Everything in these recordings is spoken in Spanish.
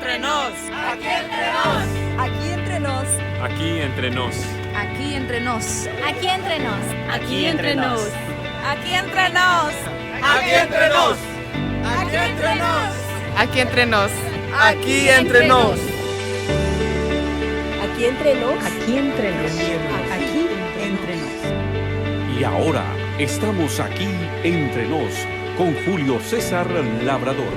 entre nos. Aquí entre nos. Aquí entre nos. Aquí entre nos. Aquí entre nos. Aquí entre nos. Aquí entre nos. Aquí entre nos. Aquí entre nos. Aquí entre nos. Aquí entre nos. Aquí entre nos. Aquí entre nos. Aquí entre nos. Aquí entre nos. Y ahora estamos aquí entre nos con Julio César Labrador.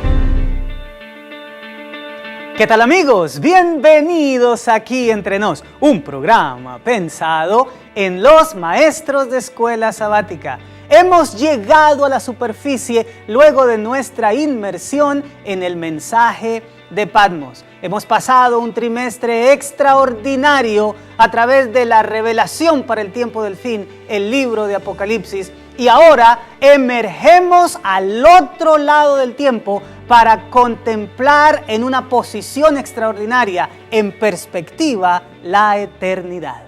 ¿Qué tal, amigos? Bienvenidos aquí entre nos, un programa pensado en los maestros de escuela sabática. Hemos llegado a la superficie luego de nuestra inmersión en el mensaje de Patmos. Hemos pasado un trimestre extraordinario a través de la revelación para el tiempo del fin, el libro de Apocalipsis, y ahora emergemos al otro lado del tiempo para contemplar en una posición extraordinaria, en perspectiva, la eternidad.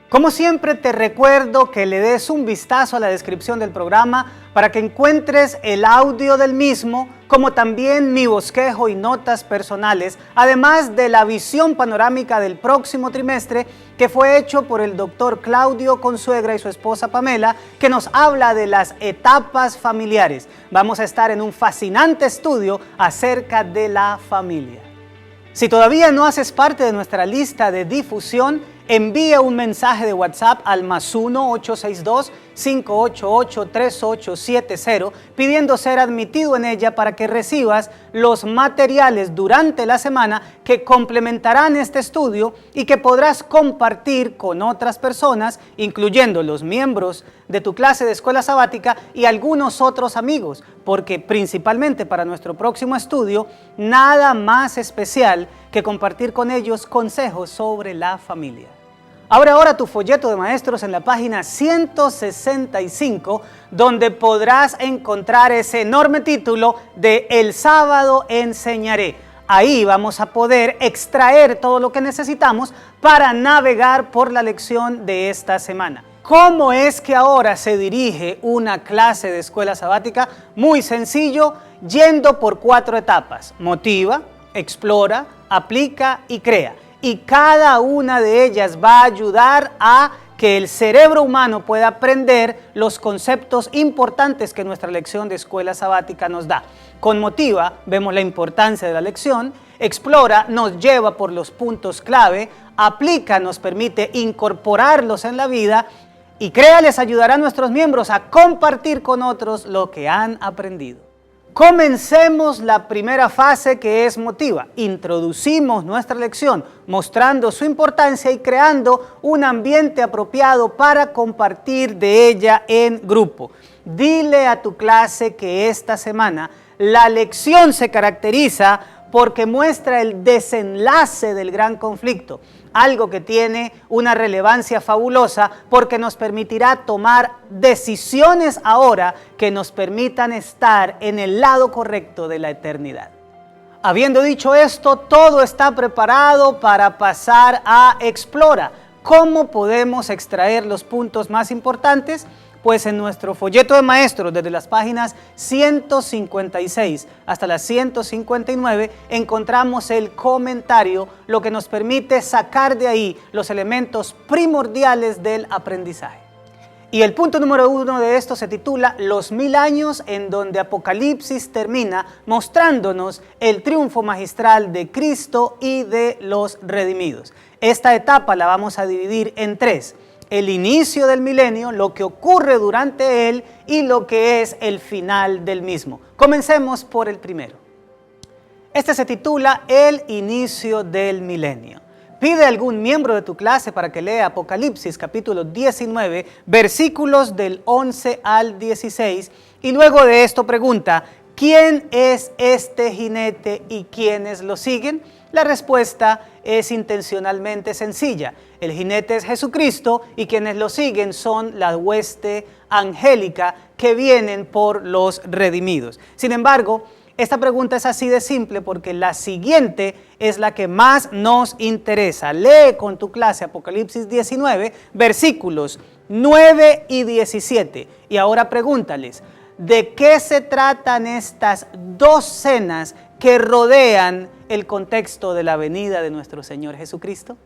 Como siempre, te recuerdo que le des un vistazo a la descripción del programa para que encuentres el audio del mismo, como también mi bosquejo y notas personales, además de la visión panorámica del próximo trimestre que fue hecho por el doctor Claudio Consuegra y su esposa Pamela, que nos habla de las etapas familiares. Vamos a estar en un fascinante estudio acerca de la familia. Si todavía no haces parte de nuestra lista de difusión, envía un mensaje de WhatsApp al +1-862-588-3870 pidiendo ser admitido en ella para que recibas los materiales durante la semana que complementarán este estudio y que podrás compartir con otras personas, incluyendo los miembros de tu clase de escuela sabática y algunos otros amigos, porque principalmente para nuestro próximo estudio, nada más especial que compartir con ellos consejos sobre la familia. Abre ahora tu folleto de maestros en la página 165, donde podrás encontrar ese enorme título de El sábado enseñaré. Ahí vamos a poder extraer todo lo que necesitamos para navegar por la lección de esta semana. ¿Cómo es que ahora se dirige una clase de escuela sabática? Muy sencillo, yendo por 4 etapas: motiva, explora, aplica y crea. Y cada una de ellas va a ayudar a que el cerebro humano pueda aprender los conceptos importantes que nuestra lección de escuela sabática nos da. Con motiva vemos la importancia de la lección, explora nos lleva por los puntos clave, aplica nos permite incorporarlos en la vida y crea les ayudará a nuestros miembros a compartir con otros lo que han aprendido. Comencemos la primera fase, que es motiva. Introducimos nuestra lección mostrando su importancia y creando un ambiente apropiado para compartir de ella en grupo. Dile a tu clase que esta semana la lección se caracteriza porque muestra el desenlace del gran conflicto, algo que tiene una relevancia fabulosa porque nos permitirá tomar decisiones ahora que nos permitan estar en el lado correcto de la eternidad. Habiendo dicho esto, todo está preparado para pasar a Explora. ¿Cómo podemos extraer los puntos más importantes? Pues en nuestro folleto de maestros, desde las páginas 156 hasta las 159, encontramos el comentario, lo que nos permite sacar de ahí los elementos primordiales del aprendizaje. Y el punto número 1 de esto se titula Los 1000 años, en donde Apocalipsis termina mostrándonos el triunfo magistral de Cristo y de los redimidos. Esta etapa la vamos a dividir en 3. El inicio del milenio, lo que ocurre durante él y lo que es el final del mismo. Comencemos por el primero. Este se titula El inicio del milenio. Pide a algún miembro de tu clase para que lea Apocalipsis capítulo 19, versículos del 11 al 16, y luego de esto pregunta: ¿quién es este jinete y quiénes lo siguen? La respuesta es intencionalmente sencilla. El jinete es Jesucristo y quienes lo siguen son la hueste angélica que vienen por los redimidos. Sin embargo, esta pregunta es así de simple porque la siguiente es la que más nos interesa. Lee con tu clase Apocalipsis 19, versículos 9 y 17. Y ahora pregúntales, ¿de qué se tratan estas 2 cenas que rodean el contexto de la venida de nuestro Señor Jesucristo?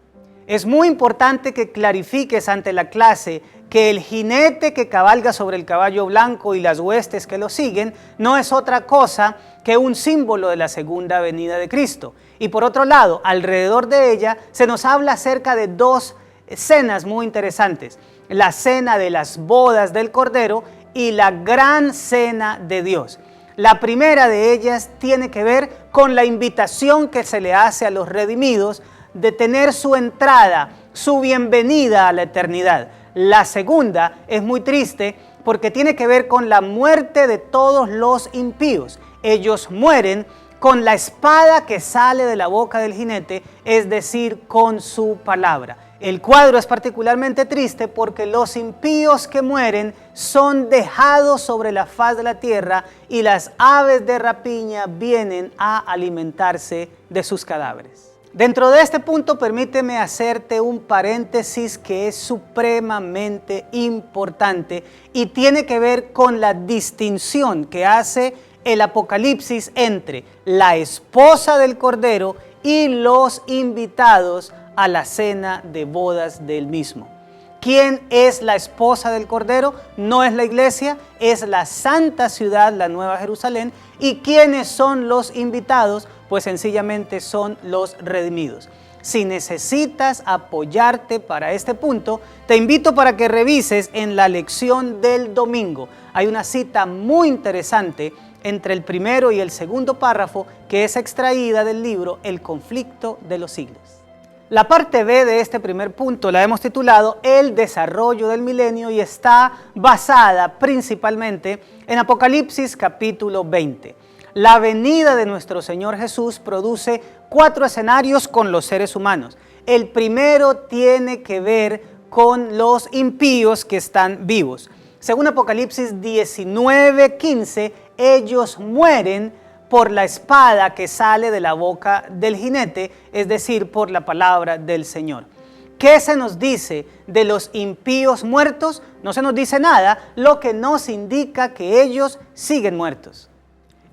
Es muy importante que clarifiques ante la clase que el jinete que cabalga sobre el caballo blanco y las huestes que lo siguen no es otra cosa que un símbolo de la segunda venida de Cristo. Y por otro lado, alrededor de ella se nos habla acerca de dos cenas muy interesantes: la cena de las bodas del Cordero y la gran cena de Dios. La primera de ellas tiene que ver con la invitación que se le hace a los redimidos de tener su entrada, su bienvenida a la eternidad. La segunda es muy triste porque tiene que ver con la muerte de todos los impíos. Ellos mueren con la espada que sale de la boca del jinete, es decir, con su palabra. El cuadro es particularmente triste porque los impíos que mueren son dejados sobre la faz de la tierra y las aves de rapiña vienen a alimentarse de sus cadáveres. Dentro de este punto, permíteme hacerte un paréntesis que es supremamente importante y tiene que ver con la distinción que hace el Apocalipsis entre la esposa del Cordero y los invitados a la cena de bodas del mismo. ¿Quién es la esposa del Cordero? No es la iglesia, es la santa ciudad, la Nueva Jerusalén. ¿Y quiénes son los invitados? Pues sencillamente son los redimidos. Si necesitas apoyarte para este punto, te invito para que revises en la lección del domingo. Hay una cita muy interesante entre el primero y el segundo párrafo que es extraída del libro El conflicto de los siglos. La parte B de este primer punto la hemos titulado El desarrollo del milenio y está basada principalmente en Apocalipsis capítulo 20. La venida de nuestro Señor Jesús produce 4 escenarios con los seres humanos. El primero tiene que ver con los impíos que están vivos. Según Apocalipsis 19:15, ellos mueren por la espada que sale de la boca del jinete, es decir, por la palabra del Señor. ¿Qué se nos dice de los impíos muertos? No se nos dice nada, lo que nos indica que ellos siguen muertos.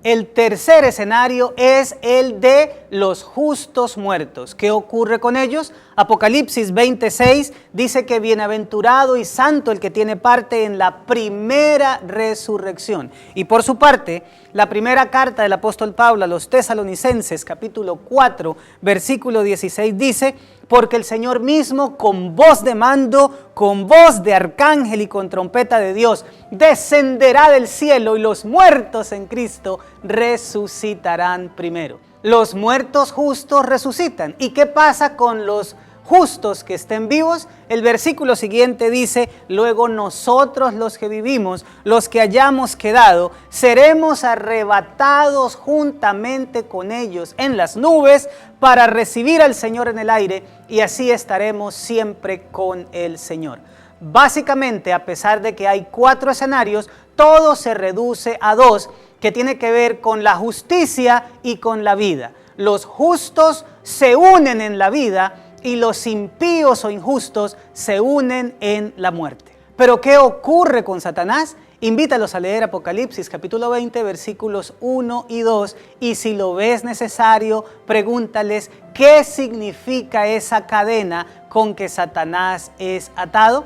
El tercer escenario es el de los justos muertos. ¿Qué ocurre con ellos? Apocalipsis 20:6 dice que bienaventurado y santo el que tiene parte en la primera resurrección. Y por su parte, la primera carta del apóstol Pablo a los Tesalonicenses, capítulo 4, versículo 16 dice: porque el Señor mismo, con voz de mando, con voz de arcángel y con trompeta de Dios, descenderá del cielo y los muertos en Cristo resucitarán primero. Los muertos justos resucitan. ¿Y qué pasa con los justos que estén vivos? El versículo siguiente dice: luego nosotros los que vivimos, los que hayamos quedado, seremos arrebatados juntamente con ellos en las nubes para recibir al Señor en el aire, y así estaremos siempre con el Señor. Básicamente, a pesar de que hay 4 escenarios, todo se reduce a 2, que tiene que ver con la justicia y con la vida. Los justos se unen en la vida y los impíos o injustos se unen en la muerte. ¿Pero qué ocurre con Satanás? Invítalos a leer Apocalipsis capítulo 20, versículos 1 y 2, y si lo ves necesario, pregúntales qué significa esa cadena con que Satanás es atado.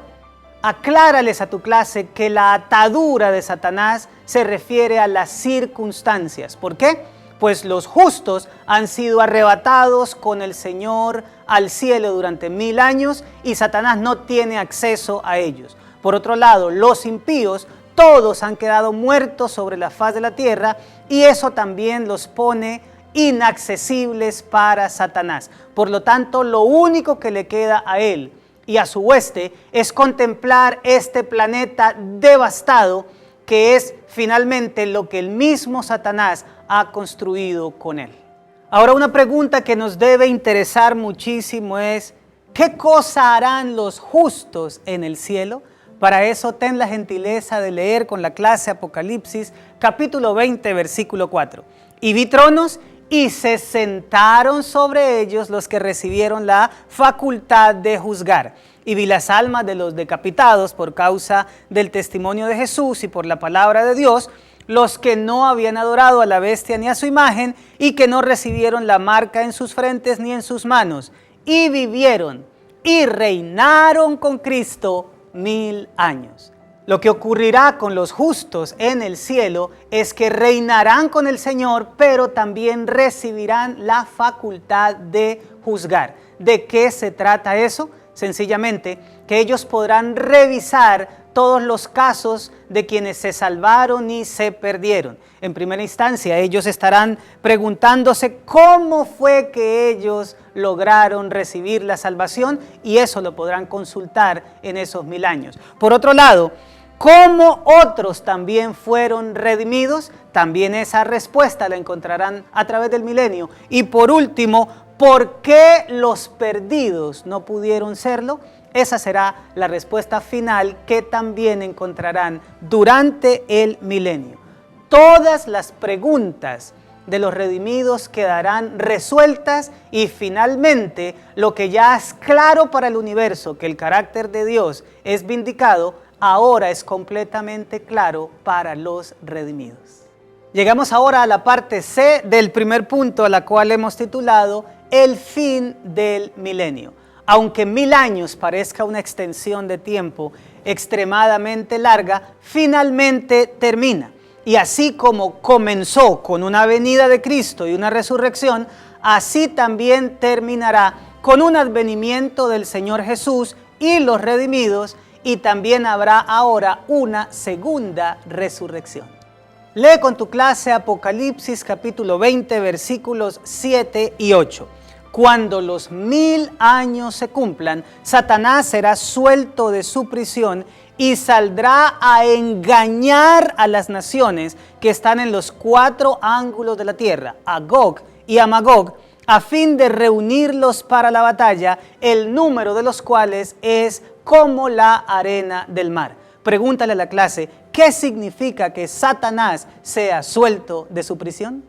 Aclárales a tu clase que la atadura de Satanás se refiere a las circunstancias. ¿Por qué? Pues los justos han sido arrebatados con el Señor al cielo durante 1000 años y Satanás no tiene acceso a ellos. Por otro lado, los impíos, todos han quedado muertos sobre la faz de la tierra y eso también los pone inaccesibles para Satanás. Por lo tanto, lo único que le queda a él y a su hueste es contemplar este planeta devastado, que es finalmente lo que el mismo Satanás ha construido con él. Ahora, una pregunta que nos debe interesar muchísimo es: ¿qué cosa harán los justos en el cielo? Para eso ten la gentileza de leer con la clase Apocalipsis capítulo 20 versículo 4. Y vi tronos y se sentaron sobre ellos los que recibieron la facultad de juzgar. Y vi las almas de los decapitados por causa del testimonio de Jesús y por la palabra de Dios, los que no habían adorado a la bestia ni a su imagen y que no recibieron la marca en sus frentes ni en sus manos, y vivieron y reinaron con Cristo 1000 años. Lo que ocurrirá con los justos en el cielo es que reinarán con el Señor, pero también recibirán la facultad de juzgar. ¿De qué se trata eso? Sencillamente, que ellos podrán revisar todos los casos de quienes se salvaron y se perdieron. En primera instancia, ellos estarán preguntándose cómo fue que ellos lograron recibir la salvación, y eso lo podrán consultar en esos 1000 años. Por otro lado, ¿cómo otros también fueron redimidos? También esa respuesta la encontrarán a través del milenio. Y por último, ¿por qué los perdidos no pudieron serlo? Esa será la respuesta final que también encontrarán durante el milenio. Todas las preguntas de los redimidos quedarán resueltas, y finalmente lo que ya es claro para el universo, que el carácter de Dios es vindicado, ahora es completamente claro para los redimidos. Llegamos ahora a la parte C del primer punto, a la cual hemos titulado el fin del milenio. Aunque 1000 años parezca una extensión de tiempo extremadamente larga, finalmente termina. Y así como comenzó con una venida de Cristo y una resurrección, así también terminará con un advenimiento del Señor Jesús y los redimidos, y también habrá ahora una segunda resurrección. Lee con tu clase Apocalipsis capítulo 20, versículos 7 y 8. Cuando los 1000 años se cumplan, Satanás será suelto de su prisión y saldrá a engañar a las naciones que están en los 4 ángulos de la tierra, a Gog y a Magog, a fin de reunirlos para la batalla, el número de los cuales es como la arena del mar. Pregúntale a la clase, ¿qué significa que Satanás sea suelto de su prisión?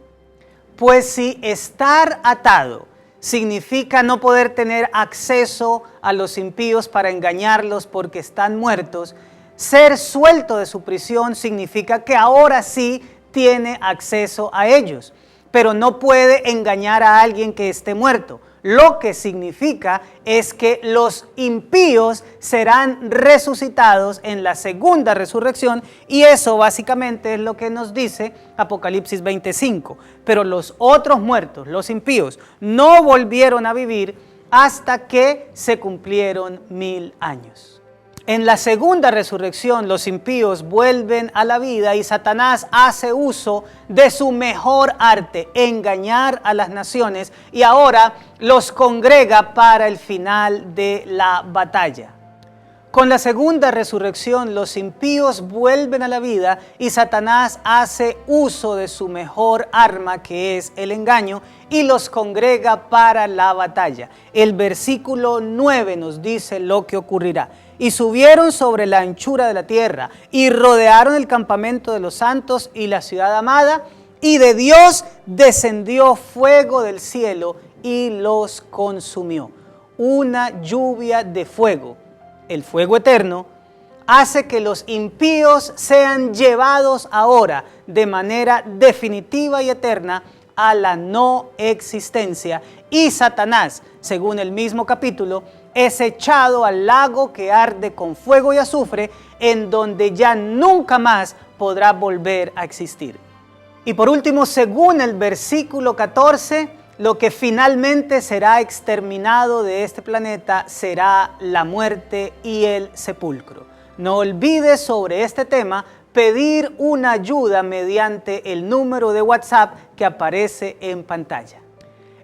Pues si estar atado significa no poder tener acceso a los impíos para engañarlos porque están muertos, ser suelto de su prisión significa que ahora sí tiene acceso a ellos, pero no puede engañar a alguien que esté muerto. Lo que significa es que los impíos serán resucitados en la segunda resurrección, y eso básicamente es lo que nos dice Apocalipsis 25. Pero los otros muertos, los impíos, no volvieron a vivir hasta que se cumplieron 1000 años. En la segunda resurrección, los impíos vuelven a la vida y Satanás hace uso de su mejor arte, engañar a las naciones, y ahora los congrega para el final de la batalla. Con la segunda resurrección, los impíos vuelven a la vida y Satanás hace uso de su mejor arma, que es el engaño, y los congrega para la batalla. El versículo 9 nos dice lo que ocurrirá. Y subieron sobre la anchura de la tierra, y rodearon el campamento de los santos y la ciudad amada, y de Dios descendió fuego del cielo y los consumió. Una lluvia de fuego, el fuego eterno, hace que los impíos sean llevados ahora de manera definitiva y eterna a la no existencia, y Satanás, según el mismo capítulo, es echado al lago que arde con fuego y azufre, en donde ya nunca más podrá volver a existir. Y por último, según el versículo 14, lo que finalmente será exterminado de este planeta será la muerte y el sepulcro. No olvides sobre este tema pedir una ayuda mediante el número de WhatsApp que aparece en pantalla.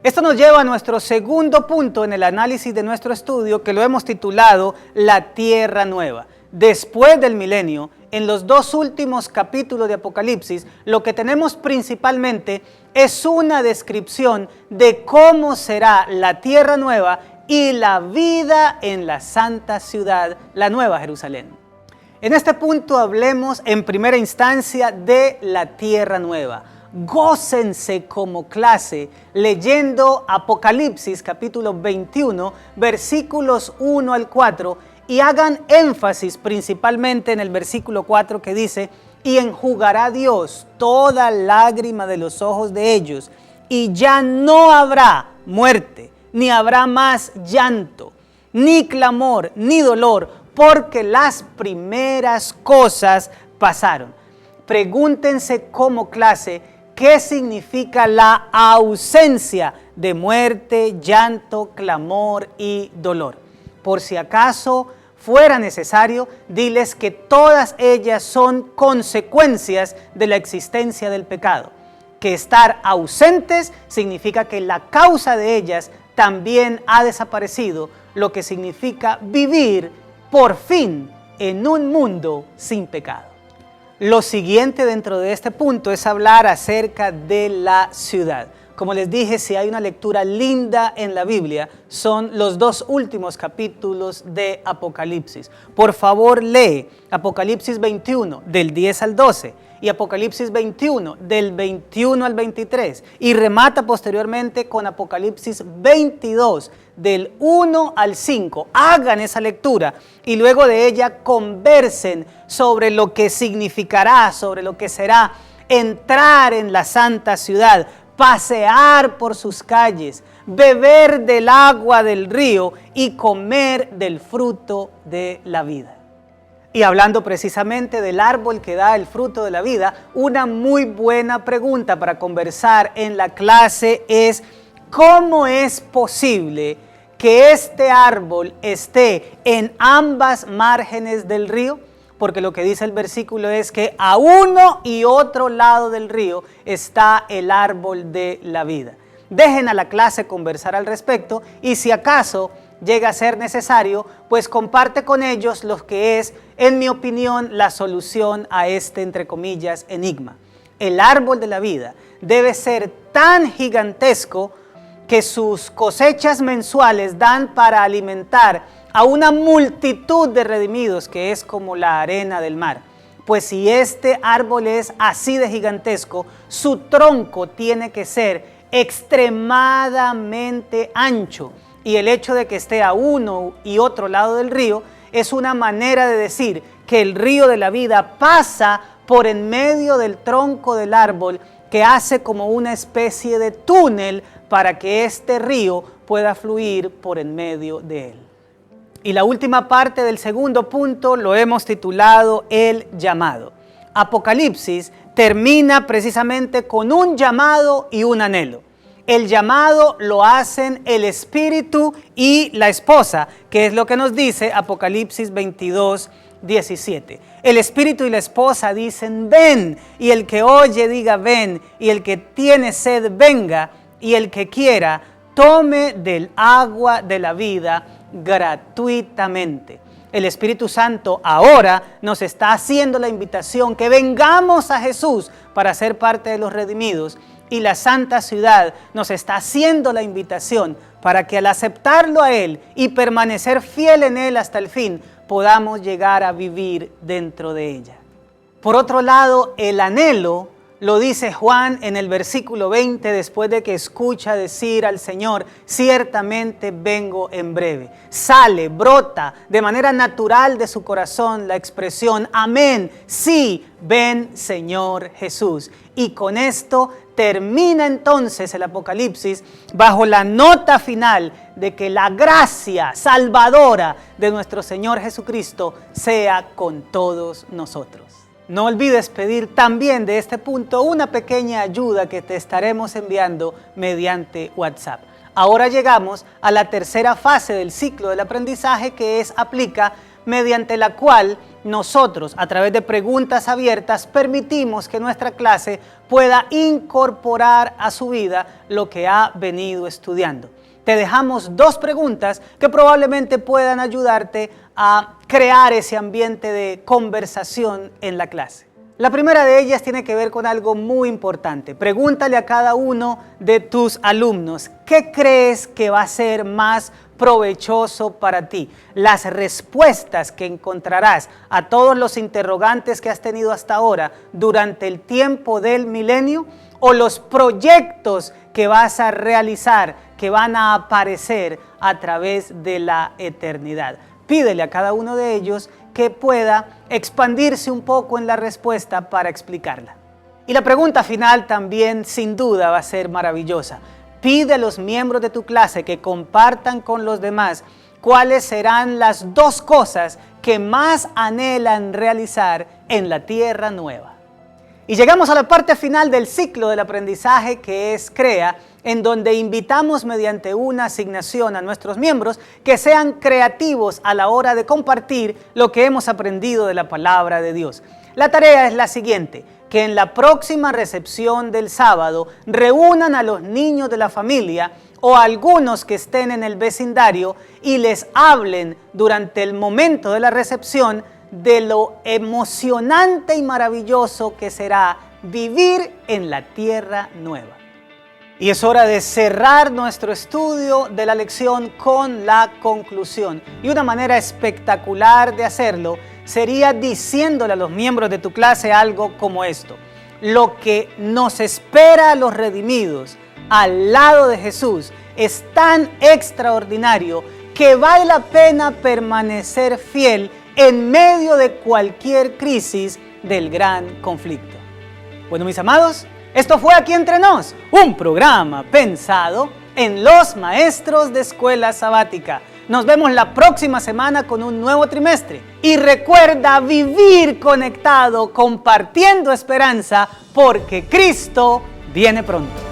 Esto nos lleva a nuestro segundo punto en el análisis de nuestro estudio, que lo hemos titulado La Tierra Nueva. Después del milenio, en los 2 últimos capítulos de Apocalipsis, lo que tenemos principalmente es una descripción de cómo será la Tierra Nueva y la vida en la santa ciudad, la Nueva Jerusalén. En este punto hablemos en primera instancia de la Tierra Nueva. Gócense como clase leyendo Apocalipsis capítulo 21, versículos 1 al 4, y hagan énfasis principalmente en el versículo 4 que dice: y enjugará Dios toda lágrima de los ojos de ellos, y ya no habrá muerte, ni habrá más llanto, ni clamor, ni dolor, porque las primeras cosas pasaron. Pregúntense como clase, ¿qué significa la ausencia de muerte, llanto, clamor y dolor? Por si acaso fuera necesario, diles que todas ellas son consecuencias de la existencia del pecado. Que estar ausentes significa que la causa de ellas también ha desaparecido, lo que significa vivir por fin en un mundo sin pecado. Lo siguiente dentro de este punto es hablar acerca de la ciudad. Como les dije, si hay una lectura linda en la Biblia, son los 2 últimos capítulos de Apocalipsis. Por favor, lee Apocalipsis 21, del 10 al 12, y Apocalipsis 21, del 21 al 23, y remata posteriormente con Apocalipsis 22, del 1 al 5. Hagan esa lectura y luego de ella conversen sobre lo que significará, sobre lo que será entrar en la santa ciudad, pasear por sus calles, beber del agua del río y comer del fruto de la vida. Y hablando precisamente del árbol que da el fruto de la vida, una muy buena pregunta para conversar en la clase es: ¿cómo es posible que este árbol esté en ambas márgenes del río? Porque lo que dice el versículo es que a uno y otro lado del río está el árbol de la vida. Dejen a la clase conversar al respecto y si acaso llega a ser necesario, pues comparte con ellos lo que es, en mi opinión, la solución a este, entre comillas, enigma. El árbol de la vida debe ser tan gigantesco que sus cosechas mensuales dan para alimentar a una multitud de redimidos, que es como la arena del mar. Pues si este árbol es así de gigantesco, su tronco tiene que ser extremadamente ancho. Y el hecho de que esté a uno y otro lado del río es una manera de decir que el río de la vida pasa por en medio del tronco del árbol, que hace como una especie de túnel para que este río pueda fluir por en medio de él. Y la última parte del segundo punto lo hemos titulado el llamado. Apocalipsis termina precisamente con un llamado y un anhelo. El llamado lo hacen el espíritu y la esposa, que es lo que nos dice Apocalipsis 22, 17. El espíritu y la esposa dicen: ven, y el que oye diga ven, y el que tiene sed venga, y el que quiera tome del agua de la vida gratuitamente. El Espíritu Santo ahora nos está haciendo la invitación que vengamos a Jesús para ser parte de los redimidos, y la santa ciudad nos está haciendo la invitación para que al aceptarlo a Él y permanecer fiel en Él hasta el fin, podamos llegar a vivir dentro de ella. Por otro lado, el anhelo lo dice Juan en el versículo 20, después de que escucha decir al Señor: ciertamente vengo en breve. Sale, brota de manera natural de su corazón la expresión: amén, sí, ven Señor Jesús. Y con esto termina entonces el Apocalipsis bajo la nota final de que la gracia salvadora de nuestro Señor Jesucristo sea con todos nosotros. No olvides pedir también de este punto una pequeña ayuda que te estaremos enviando mediante WhatsApp. Ahora llegamos a la tercera fase del ciclo del aprendizaje, que es aplica, mediante la cual nosotros, a través de preguntas abiertas, permitimos que nuestra clase pueda incorporar a su vida lo que ha venido estudiando. Te dejamos 2 preguntas que probablemente puedan ayudarte a crear ese ambiente de conversación en la clase. La primera de ellas tiene que ver con algo muy importante. Pregúntale a cada uno de tus alumnos: ¿qué crees que va a ser más provechoso para ti? ¿Las respuestas que encontrarás a todos los interrogantes que has tenido hasta ahora durante el tiempo del milenio? ¿O los proyectos que vas a realizar, que van a aparecer a través de la eternidad? Pídele a cada uno de ellos que pueda expandirse un poco en la respuesta para explicarla. Y la pregunta final también sin duda va a ser maravillosa. Pide a los miembros de tu clase que compartan con los demás cuáles serán las 2 cosas que más anhelan realizar en la tierra nueva. Y llegamos a la parte final del ciclo del aprendizaje que es CREA, en donde invitamos mediante una asignación a nuestros miembros que sean creativos a la hora de compartir lo que hemos aprendido de la palabra de Dios. La tarea es la siguiente: que en la próxima recepción del sábado reúnan a los niños de la familia o a algunos que estén en el vecindario y les hablen durante el momento de la recepción de lo emocionante y maravilloso que será vivir en la tierra nueva. Y es hora de cerrar nuestro estudio de la lección con la conclusión. Y una manera espectacular de hacerlo sería diciéndole a los miembros de tu clase algo como esto: lo que nos espera a los redimidos al lado de Jesús es tan extraordinario que vale la pena permanecer fiel en medio de cualquier crisis del gran conflicto. Bueno, mis amados, esto fue Aquí Entre Nos, un programa pensado en los maestros de escuela sabática. Nos vemos la próxima semana con un nuevo trimestre. Y recuerda vivir conectado, compartiendo esperanza, porque Cristo viene pronto.